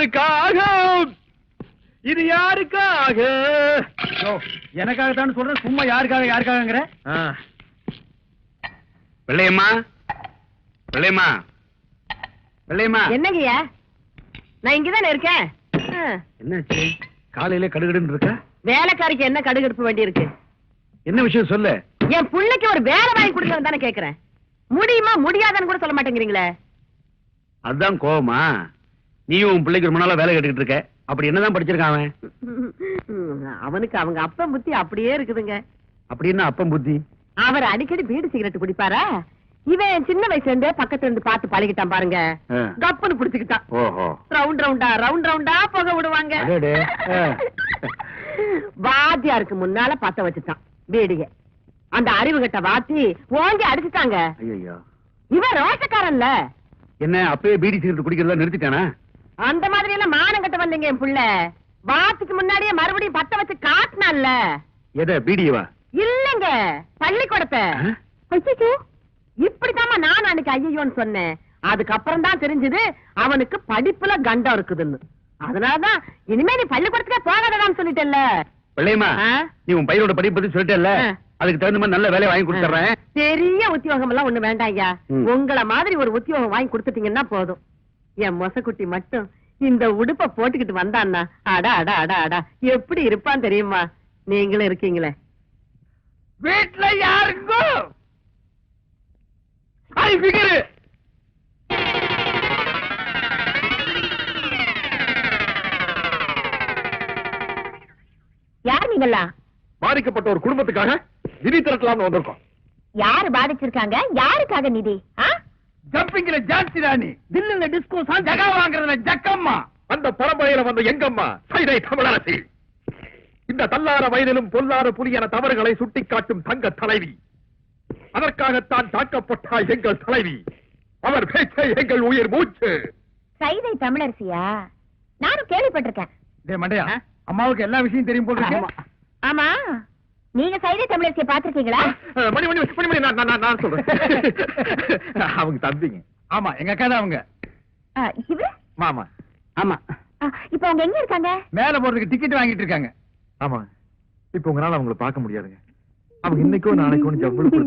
யாருக்காக? இது யாருக்காக? எனக்காகத்தான் சொல்றேன், சும்மா யாருக்காக யாருக்காகங்கிற? வெள்ளையம்மா, வெள்ளையம்மா, வெள்ளையம்மா. என்னங்கய்யா? நான் இங்கதானே இருக்கேன். என்னாச்சு? காலையில கடுகடுன்னு இருக்க? வேலைக்காரிக்கு என்ன கடுகடுப்பு வேண்டி இருக்கு? என்ன விஷயம் சொல்லு. என் பிள்ளைக்கு ஒரு வேலை வாங்கி கொடுக்கணும் தானே கேக்குறேன். முடியுமா முடியாதான்னு கூட சொல்ல மாட்டேங்கிறீங்களே. அதுதான் கோவமா? நீயும் உன் பிள்ளைக்கு ரொம்ப நாளா வேலை கேட்டுக்கிட்டு இருக்க. அப்படி என்னதான் படிச்சிருக்கான் அவன்? அவனுக்கு அவங்க அப்பன் புத்தி அப்படியே இருக்குதுங்க. அப்படி என்ன அப்பன் புத்தி? அவர் அடிக்கடி பீடி சிகரெட் குடிப்பாரா? இவன் சின்ன வயசுல இருந்தே பக்கத்துல இருந்து பார்த்து பழகிட்டான் பாருங்க. கப்புன்னு புடிச்சுக்கிட்டான். ரவுண்ட் ரவுண்டா புகை விடுவாங்க. வாத்தியாருக்கு முன்னால பத்த வச்சுட்டான் பீடிய. அந்த அறிவு கட்ட வாத்தி ஓங்கி அடிச்சுட்டாங்க. இவன் ரோஷக்காரன்ல. என்ன அப்பவே பீடி சிகரெட் குடிக்கிறதா நிறுத்திட்டானா? அந்த மாதிரி எல்லாம் மானம் கட்ட வந்தீங்க என் புள்ள. வாத்துக்கு முன்னாடியே மறுபடியும் பத்த வச்சு காட்டினான்ல. எதை? பீடியவா? இல்லங்க, பள்ளிக்கூடத்தை. இப்படித்தாமா நான் அன்னைக்கு ஐயோன்னு சொன்னேன். அதுக்கப்புறம் தான் தெரிஞ்சது அவனுக்கு படிப்புல கண்டம் இருக்குதுன்னு. அதனாலதான் இனிமே நீ பள்ளிக்கூடத்துக்கே போகாதடான்னு சொல்லிட்டேல்ல. வெள்ளையம்மா, நீ உன் பையனோட படிப்பு பத்தி சொல்லிட்டேல்ல, அதுக்கு தகுந்த மாதிரி நல்ல வேலையை வாங்கி கொடுத்துறேன். பெரிய உத்தியோகம் எல்லாம் ஒண்ணு வேண்டாம் ஐயா. உங்களை மாதிரி ஒரு உத்தியோகம் வாங்கி கொடுத்துட்டீங்கன்னா போதும். என் மொசக்குட்டி மட்டும் இந்த உடுப்ப போட்டுக்கிட்டு வந்தான்னா அடா அடா அடா அடா எப்படி இருப்பான் தெரியுமா? நீங்களும் இருக்கீங்களே. வீட்டுல யாருங்கோ யார் நீங்களா? பாதிக்கப்பட்ட ஒரு குடும்பத்துக்காக நிதி திரட்டலாம்னு வந்திருக்கோம். யாரு பாதிச்சிருக்காங்க? யாருக்காக நிதி? ஜம்பிங்ல ஜான்சி ராணி, தில்லுல டிஸ்கோ ஜகா வாங்குறதுல ஜக்கம்மா, அந்த பரம்பரையில வந்த எங்கம்மா சைதை தமிழரசி. இந்த தள்ளார வயதிலும் பொல்லார புலியான தவறுகளை சுட்டிக்காட்டும் தங்க தலைவி. அதற்காகத்தான் தாக்கப்பட்டால் எங்கள் தலைவி. அவர் பேச்சை எங்கள் உயிர் மூச்சு. சைதை தமிழரசியா? நானும் கேள்விப்பட்டிருக்கேன். மண்டையா, அம்மாவுக்கு எல்லா விஷயம் தெரியும் போல இருக்கு. ஆமா, நீங்க சைதை தமிழரசியை பாத்திருக்கீங்களா? மணி மணி மணி மணி நான் சொல்றேன். அவங்க தம்பிங்க. ஆமா, எங்க அக்கா தான் அவங்க. இவரு மாமா. ஆமா. இப்ப அவங்க எங்க இருக்காங்க? மேல போறதுக்கு டிக்கெட் வாங்கிட்டு இருக்காங்க. ஆமா, இப்ப உங்களால அவங்கள பார்க்க முடியாதுங்க. அவங்க இன்னைக்கோ நாளைக்கோ ஜவ்வளவு.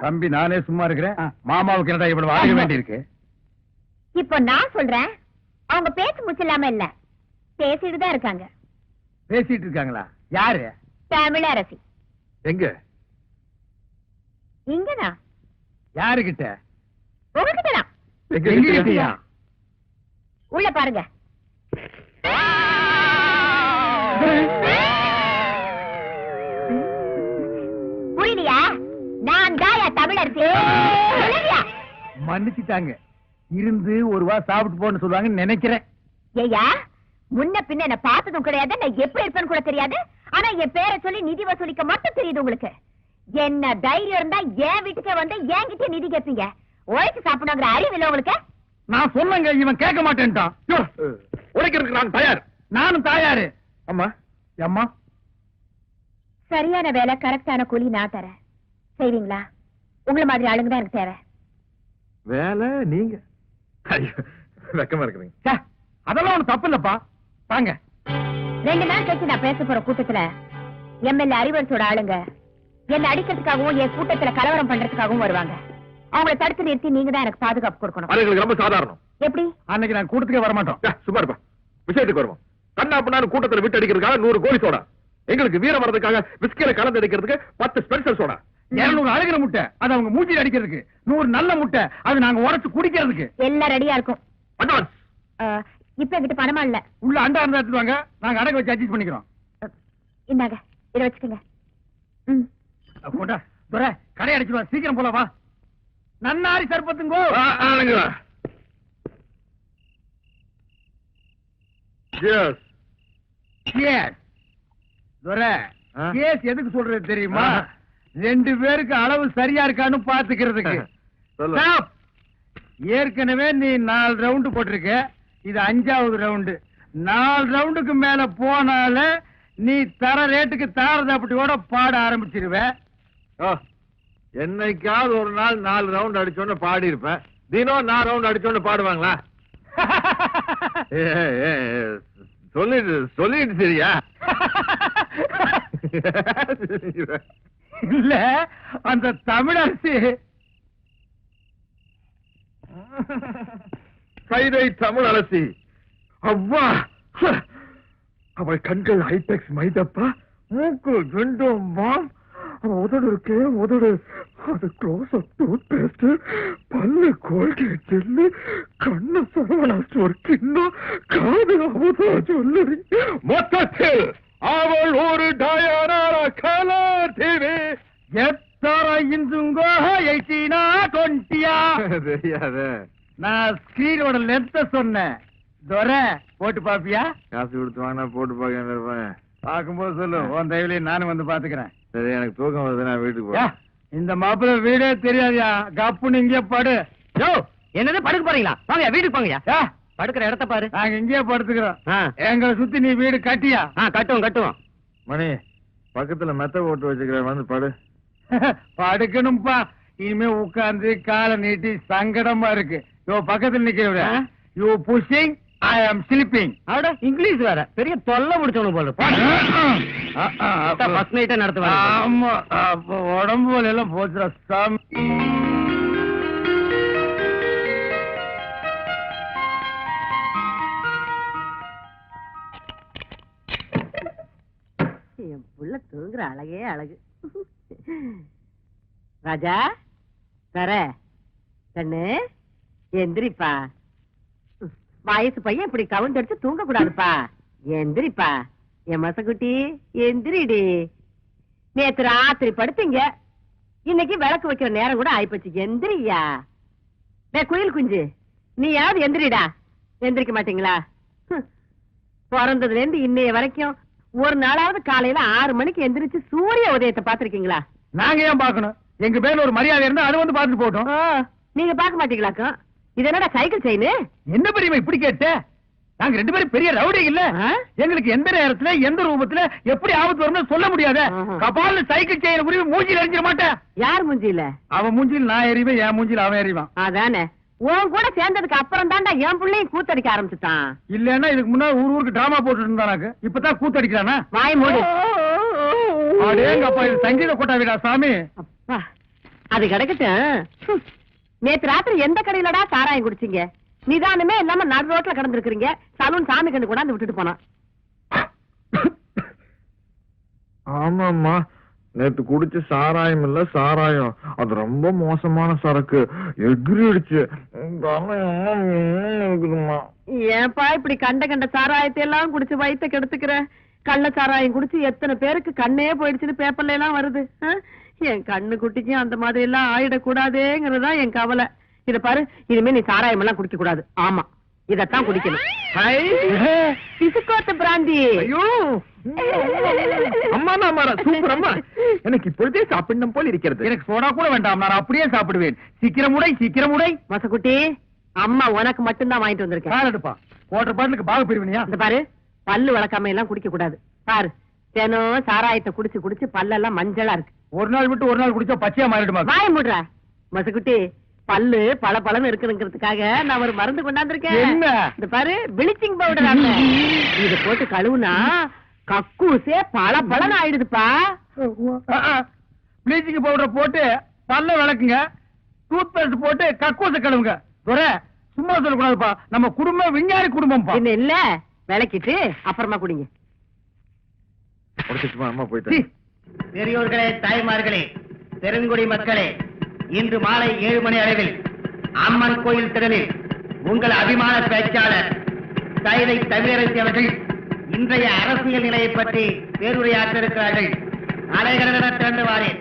தம்பி, நானே சும்மா இருக்கிறேன். மாமாவுக்கு என்னடா இவ்வளவு ஆக வேண்டி இருக்கு? இப்ப நான் சொல்றேன், அவங்க பேச்சு முச்சில்லாம இல்ல, பேசிட்டு தான் இருக்காங்க. பேசிட்டு இருக்காங்களா? யாரு? தமிழரசி. எங்க? இங்கதான். யாருகிட்ட? உங்ககிட்டதான். எங்ககிட்டயா? உள்ள பாருங்க. புரியலையா? நான் தாயா தமிழரசி. மன்னிச்சுட்டாங்க. இருந்து ஒரு வா சாப்பிட்டு போன்னு சொல்லுவாங்கன்னு நினைக்கிறேன். ஏயா, முன்ன பின்ன என்ன பார்த்ததும் கிடையாது, நான் எப்படி இருப்பேன்னு கூட தெரியாது. ஆனா என் பேரை சொல்லி நிதி வசூலிக்க மட்டும் தெரியுது உங்களுக்கு. என்ன தைரியம் இருந்தா என் வீட்டுக்கே வந்து என்கிட்ட நிதி கேட்பீங்க. உழைச்சு சாப்பிடுங்கிற அறிவு இல்ல உங்களுக்கு? நான் சொன்னங்க, இவன் கேட்க மாட்டேன்ட்டான். உழைக்கிறதுக்கு நான் தயார். நானும் தயாரு. அம்மா, அம்மா, சரியான வேலை, கரெக்டான கூலி நான் தரேன். செய்வீங்களா? உங்களை மாதிரி ஆளுங்க தான் எனக்கு தேவை. வேலை நீங்க? வெக்கமா இருக்குறீங்க. அதெல்லாம் ஒண்ணு தப்பு இல்லப்பா. வாங்க. 2 நாள் கழிச்சு நான் பேச போற கூட்டத்துல எம்எல்ஏ அறிவரசோட ஆளுங்க என்ன அடிக்கிறதுக்காகவும் என் கூட்டத்துல கலவரம் பண்றதுக்காகவும் வருவாங்க. அவங்களை தடுத்து நிறுத்தி நீங்க தான் எனக்கு பாதுகாப்பு கொடுக்கணும். அது ரொம்ப சாதாரணம். எப்படி? அன்னைக்கு நான் கூட்டத்துக்கே வர மாட்டோம். சும்மா இருப்பா. விஷயத்துக்கு வருவோம். கண்ணா பண்ணாரு கூட்டத்துல விட்டு அடிக்கிறதுக்காக 100 கோழி சோடா, எங்களுக்கு வீரம் வரதுக்காக விஸ்கில கலந்து அடிக்கிறதுக்கு 10 ஸ்பெஷல் சோடா, 200 அழுகிற முட்டை அது அவங்க மூஞ்சில அடிக்கிறதுக்கு, 100 நல்ல முட்டை அது நாங்க உடைச்சு குடிக்கிறதுக்கு. எல்லாம் ரெடியா இருக்கும். அட்வான்ஸ். இப்ப என்கிட்ட பணமா இல்ல. உள்ள அண்டா இருந்தா எடுத்துவாங்க, நாங்க அடகு வச்சு அட்ஜஸ்ட் பண்ணிக்கிறோம். இந்தாங்க, இத வச்சுக்கோங்க. போட்டா துரை கடை அடிச்சுவா, சீக்கிரம் போல வா. நன்னாரி சர்பத்துங்கோ. துரை, கேஸ் எதுக்கு சொல்றது தெரியுமா? 2 பேருக்கு அளவு சரியா இருக்கான்னு பாத்துக்கிறதுக்கு. ஏற்கனவே நீ 4 ரவுண்டு போட்டிருக்க, இது 5வது ரவுண்டு. 4 ரவுண்டுக்கு மேல போனால நீ தர ரேட்டுக்கு தாரதப்பட்டியோட பாட ஆரம்பிச்சிருவ. என்னைக்காவது ஒரு நாள் 4 ரவுண்ட் அடிச்சோன்னு பாடி இருப்பேன். தினம் 4 ரவுண்ட் அடிச்சோன்னு பாடுவாங்களா? சொல்லிட்டு சரியா? இல்ல அந்த தமிழரசி சைதை தமிழரசி. அவ்வா, அவள் கண்கள் ஹைடெக்ஸ் மைதப்பா, மூக்கு ரெண்டும் மாம், உதடு இருக்கே உதடு, அது க்ளோஸ் அப் டூத் பேஸ்ட், பல்லு கோல்கேட் ஜெல்லு, கண்ணு சரவணா ஸ்டோர் கிண்ணம், காது அவதா சொல்லி, மொத்தத்தில் அவள் ஒரு டயானா கலர் டிவி. எத்தர இந்துங்கோ 18 20 தெரியாத. நான் ஸ்கிரீனோட லென்த்த சொன்னேன். துரை போட்டு பாப்பியா? காசு கொடுத்து வாங்கினா போட்டு பார்க்க. பார்க்கும்போது சொல்லு, உன் தயவுலயே நானும் வந்து பாத்துக்கிறேன். சரி, எனக்கு தூக்கம் வருது, நான் வீட்டுக்கு போறேன். இந்த மாப்பிள்ள வீடே தெரியாதியா, கப்புன்னு இங்கே படு. என்னது படுக்க போறீங்களா? வாங்க வீட்டுக்கு போங்கயா. படுக்கிற இடத்த பாரு. நாங்க இங்கேயே படுத்துக்கிறோம். எங்களை சுத்தி நீ வீடு கட்டியா? கட்டுவோம். மணி, பக்கத்துல மெத்த போட்டு வச்சுக்கிறேன், வந்து படு. படுக்கணும்பா. இனிமே உட்கார்ந்து காலை நீட்டி சங்கடமா இருக்கு. பக்கத்துல நிக்கிறவர யூ புஷிங், ஐ ஆம் ஸ்லீப்பிங். அவட இங்கிலீஷ் வேற பெரிய தொல்லை முடிச்சவனு போல. ஃபர்ஸ்ட் நைட்டே நடத்துவாங்க. ஆமா, அப்ப உடம்பு எல்லாம் போச்சுடா சாமி. என் புள்ள தூங்குற அழகே அழகு. ராஜா தர கண்ணு எந்திரிப்பா. வயசு பையன் இப்படி கவுண்ட் அடிச்சு தூங்க கூடாதுப்பா. எந்திரிப்பா என் மசக்குட்டி, எந்திரிடி. நேத்து ராத்திரி படுத்தீங்க, இன்னைக்கு விளக்கு வைக்கிற நேரம் கூட ஆயிப்போச்சு. எந்திரியா குயில் குஞ்சு, நீ யாவது எந்திரிடா. எந்திரிக்க மாட்டீங்களா? பிறந்ததுல இருந்து இன்னைய வரைக்கும் ஒரு நாளாவது காலையில 6 மணிக்கு எந்திரிச்சு சூரிய உதயத்தை பாத்திருக்கீங்களா? நாங்க ஏன் பாக்கணும்? எங்க பேர்ல ஒரு மரியாதை இருந்தா அது வந்து பாத்துட்டு போட்டோம். நீங்க பாக்க மாட்டீங்களாக்கும்? இது என்னடா சைக்கிள் செயின்? என்ன பெரியமா இப்படி கேட்ட? நாங்க 2 பேரும் பெரிய ரவுடி இல்ல. எங்களுக்கு எந்த நேரத்துல எந்த ரூபத்துல எப்படி ஆபத்து வரும்னு சொல்ல முடியாத. கபால சைக்கிள் செயின் புரிய மூஞ்சில எரிஞ்சிட மாட்டேன். யார் மூஞ்சில? அவன் மூஞ்சில் நான் எறிவேன், என் மூஞ்சில் அவன் எறிவான். அதானே, உன் கூட சேர்ந்ததுக்கு அப்புறம் தான்டா என் பிள்ளையும் கூத்தடிக்க ஆரம்பிச்சுட்டான். இல்லன்னா இதுக்கு முன்னாடி ஊருக்கு டிராமா போட்டு இருந்தானாக்கு, இப்பதான் கூத்தடிக்கிறானா? வாய் மூடு. அடேங்கப்பா, இது சங்கீத கொட்டாவிடா சாமி. அப்பா, அது கிடக்கட்டும். நேத்து ராத்திரி எந்த கடையிலடா சாராயம் குடிச்சீங்க? நிதானமே இல்லாம நடு ரோட்ல கிடந்திருக்கிறீங்க. சலூன் சாமி கண்டு கொண்டாந்து விட்டுட்டு போனான். ஆமாம்மா, நேத்து குடிச்ச சாராயம் இல்ல சாராயம், அது ரொம்ப மோசமான சரக்கு, எகிரிடுச்சு. ஏன்பா இப்படி கண்ட கண்ட சாராயத்தை எல்லாம் குடிச்சு வயித்த கெடுத்துக்கிற? கள்ள சாராயம் குடிச்சு எத்தனை பேருக்கு கண்ணே போயிடுச்சுன்னு பேப்பர்ல எல்லாம் வருது. என் கண்ணு குட்டிக்கும் அந்த மாதிரி எல்லாம் ஆயிடக்கூடாதேங்கிறதா என் கவலை. இத பாரு, இனிமே நீ சாராயம் எல்லாம் குடிக்க கூடாது. ஆமா, இதத்தான் குடிக்கணும். பிசுக்கோத்த பிராந்தி. ஐயோ அம்மா, சூப்பர் அம்மா, எனக்கு இப்பொழுதே சாப்பிடணும் போல் இருக்கிறது. எனக்கு சோடா கூட வேண்டாம், நான் அப்படியே சாப்பிடுவேன். சீக்கிரம் உடை. மசக்குட்டி, அம்மா உனக்கு மட்டும்தான் வாங்கிட்டு வந்திருக்கேன். கால் எடுப்பா. வாட்டர் பாட்டிலுக்கு பாக பிரிவினியா? இந்த பாரு, பல்லு வளர்க்காம எல்லாம் குடிக்க கூடாது. பாரு, தினம் சாராயத்தை குடிச்சு குடிச்சு பல்லெல்லாம் மஞ்சளா இருக்கு. ஒரு நாள் விட்டு ஒரு நாள் குடிச்சா பச்சையா மாறிடுமா? வாய மூடுற மசக்குட்டி. பல்லு பல பலன்னு இருக்குங்கிறதுக்காக நான் ஒரு மருந்து கொண்டாந்துருக்கேன். என்ன? இந்த பாரு, பிளீச்சிங் பவுடர். இது போட்டு கழுவுனா கக்கூசே பல பலன் ஆயிடுதுப்பா. பிளீச்சிங் பவுடர் போட்டு பல்ல விளக்குங்க, டூத் பேஸ்ட் போட்டு கக்கூச கழுவுங்க. சும்மா சொல்லக்கூடாதுப்பா, நம்ம குடும்பம் விஞ்ஞானி குடும்பம். என்ன இல்ல, விளக்கிட்டு அப்புறமா குடிங்க. அம்மா போயிட்டு. பெரியோர்களே, தாய்மார்களே, பெருங்குடி மக்களே, இன்று மாலை 7 மணி அளவில் அம்மன் கோயில் திடலில் உங்கள் அபிமான பேச்சாளர் சைதை தமிழரசி அவர்கள் இன்றைய அரசியல் நிலையை பற்றி பேருரையாற்ற இருக்கிறார்கள். அலைகளென திறந்து வாரேன்.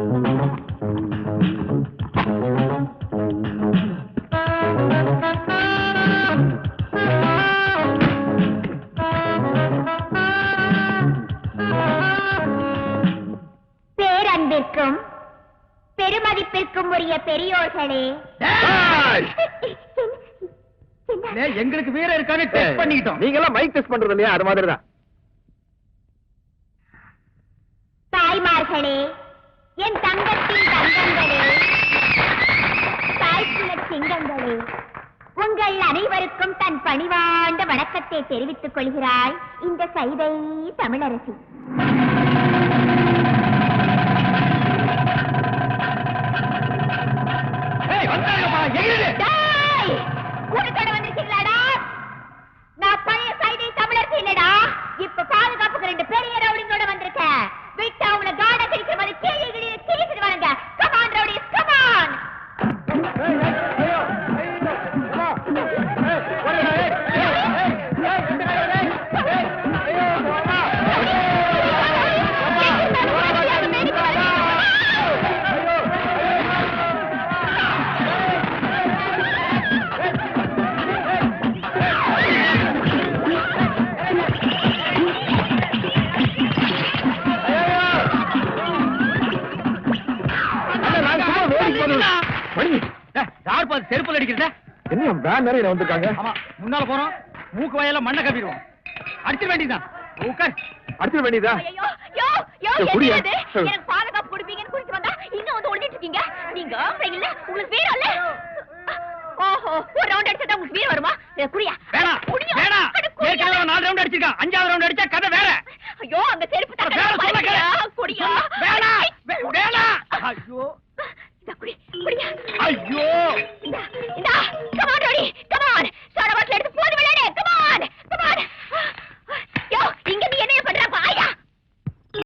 பேரன்பிற்கும் பெருமதிப்பிற்கும் உரிய பெரியோர்களே, எங்களுக்கு வீரம் இருக்கான்னு டெஸ்ட் பண்ணிக்கிட்டோம். நீங்க எல்லாம் மைக் டெஸ்ட் பண்றது இல்லையா? அது மாதிரிதான். தாய்மார்களே, என் தங்கத்தின் தங்கங்களே, தாய்க்குல சிங்கங்களே, உங்கள் அனைவருக்கும் தன் பணிவாண்ட வணக்கத்தை தெரிவித்துக் கொள்கிறாள் இந்த சைதை தமிழரசி. கூட்டத்தோட வந்திருக்கீங்களாடா? நான் பழைய சைதை தமிழரசி இல்லடா. இப்ப பாதுகாப்புக்கு 2 பெரிய ரவுடிங்களோட வந்திருக்கேன். விட்டு அவங்கள காட கிடைக்கிற மாதிரி கீழே கிழிச்சிட்டு வாங்க. Come on rowdies, come on. செருப்பு அடிக்கிறத என்ன வேன் நிறைய வந்திருக்காங்க. ஆமா, முன்னால போறோம், மூக்கு வாயில மண்ணை கப்பிடுவோம். அடிச்சிட வேண்டியதுதான். உட்கார். அடிச்சிட வேண்டியதா? ஐயோ யோ யோ, குடியா? என்னது? எனக்கு பாதுகாப்பு கொடுப்பீங்கன்னு குடிச்சு வந்தா இங்க வந்து ஒளிஞ்சிட்டு இருக்கீங்க. நீங்க இல்ல, உங்களுக்கு வீரம் இல்ல. ஓஹோ, ஒரு ரவுண்ட் அடிச்சா உங்களுக்கு வீரம் வருமா? குடியா? வேணாம், குடியா? வேணாம். அட, குடியா? ஏற்கனவே 4 ரவுண்ட் அடிச்சிருக்கான். 5வது ரவுண்ட் அடிச்சா கதை வேற. ஐயோ, அந்த செருப்பு